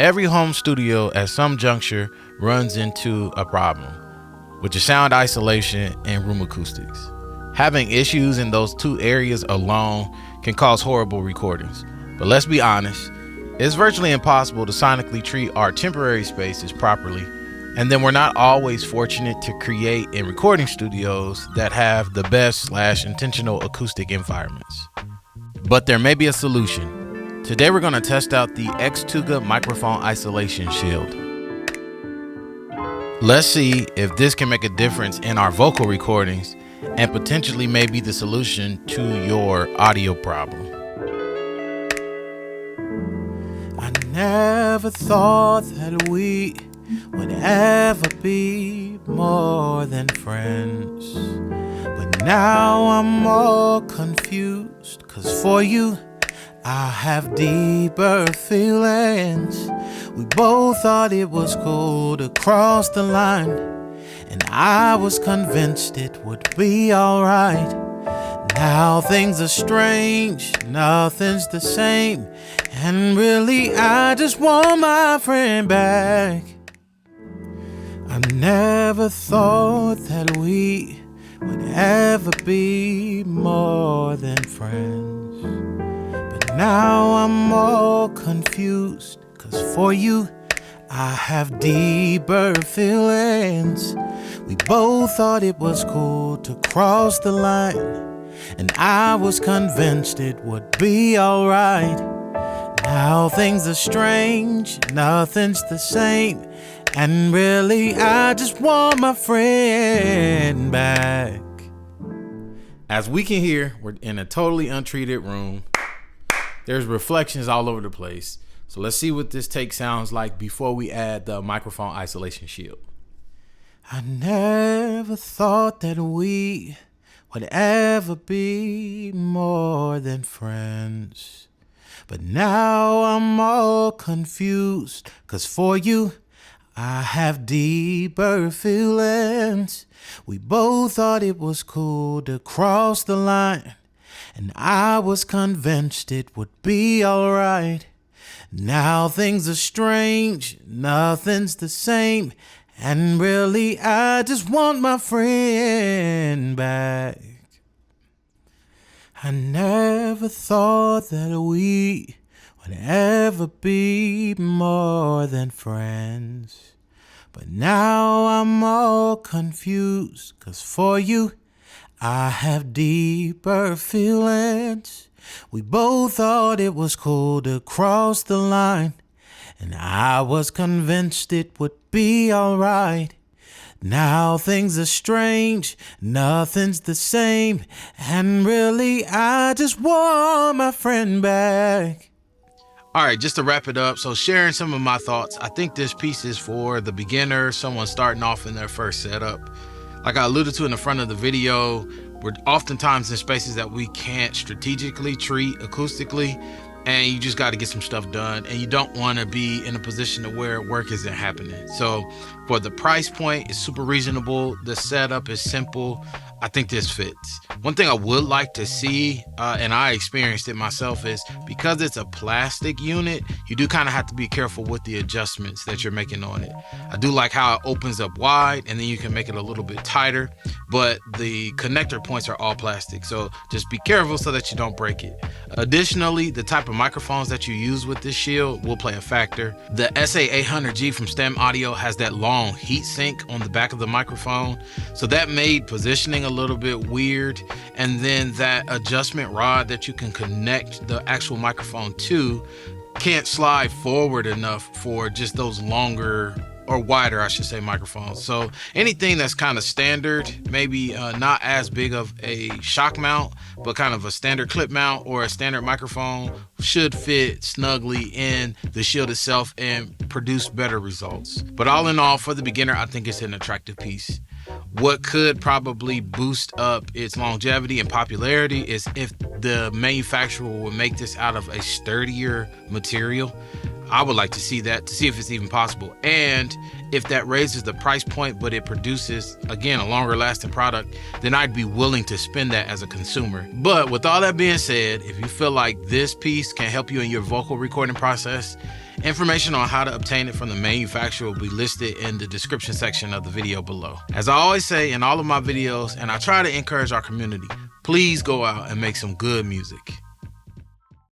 Every home studio at some juncture runs into a problem with your sound isolation and room acoustics. Having issues in those two areas alone can cause horrible recordings. But let's be honest, it's virtually impossible to sonically treat our temporary spaces properly, and then we're not always fortunate to create in recording studios that have the best/intentional acoustic environments. But there may be a solution. Today we're going to test out the XTuga microphone isolation shield. Let's see if this can make a difference in our vocal recordings and potentially may be the solution to your audio problem. I never thought that we would ever be more than friends, but now I'm more confused, 'cause for you I have deeper feelings. We both thought it was cool to cross the line, and I was convinced it would be alright. Now things are strange, nothing's the same, and really I just want my friend back. I never thought that we would ever be more than friends, but now I'm more confused, 'cause for you I have deeper feelings. We both thought it was cool to cross the line, and I was convinced it would be alright. Now things are strange, nothing's the same, and really I just want my friend back. As we can hear, we're in a totally untreated room. There's reflections all over the place. So let's see what this take sounds like before we add the microphone isolation shield. I never thought that we would ever be more than friends, but now I'm all confused, 'cause for you I have deeper feelings. We both thought it was cool to cross the line, and I was convinced it would be alright. Now things are strange, nothing's the same, and really I just want my friend back. I never thought that we would ever be more than friends, but now I'm all confused, 'cause for you I have deeper feelings. We both thought it was cool to cross the line, and I was convinced it would be alright. Now things are strange, nothing's the same, and really I just want my friend back. All right, just to wrap it up, so sharing some of my thoughts, I think this piece is for the beginner, someone starting off in their first setup. Like I alluded to in the front of the video, we're oftentimes in spaces that we can't strategically treat acoustically, and you just got to get some stuff done, and you don't want to be in a position to where work isn't happening. So for the price point, it's super reasonable. The setup is simple. I think this fits. One thing I would like to see, and I experienced it myself, is because it's a plastic unit, you do kind of have to be careful with the adjustments that you're making on it. I do like how it opens up wide, and then you can make it a little bit tighter, but the connector points are all plastic, so just be careful so that you don't break it. Additionally, the type of microphones that you use with this shield will play a factor. The SA800G from STEM Audio has that long heat sink on the back of the microphone, so that made positioning a little bit weird. And then that adjustment rod that you can connect the actual microphone to can't slide forward enough for just those longer, or wider, I should say, microphones. So anything that's kind of standard, maybe not as big of a shock mount, but kind of a standard clip mount or a standard microphone, should fit snugly in the shield itself and produce better results. But all in all, for the beginner, I think it's an attractive piece. What could probably boost up its longevity and popularity is if the manufacturer would make this out of a sturdier material. I would like to see that, to see if it's even possible. And if that raises the price point, but it produces, again, a longer lasting product, then I'd be willing to spend that as a consumer. But with all that being said, if you feel like this piece can help you in your vocal recording process, information on how to obtain it from the manufacturer will be listed in the description section of the video below. As I always say in all of my videos, and I try to encourage our community, please go out and make some good music.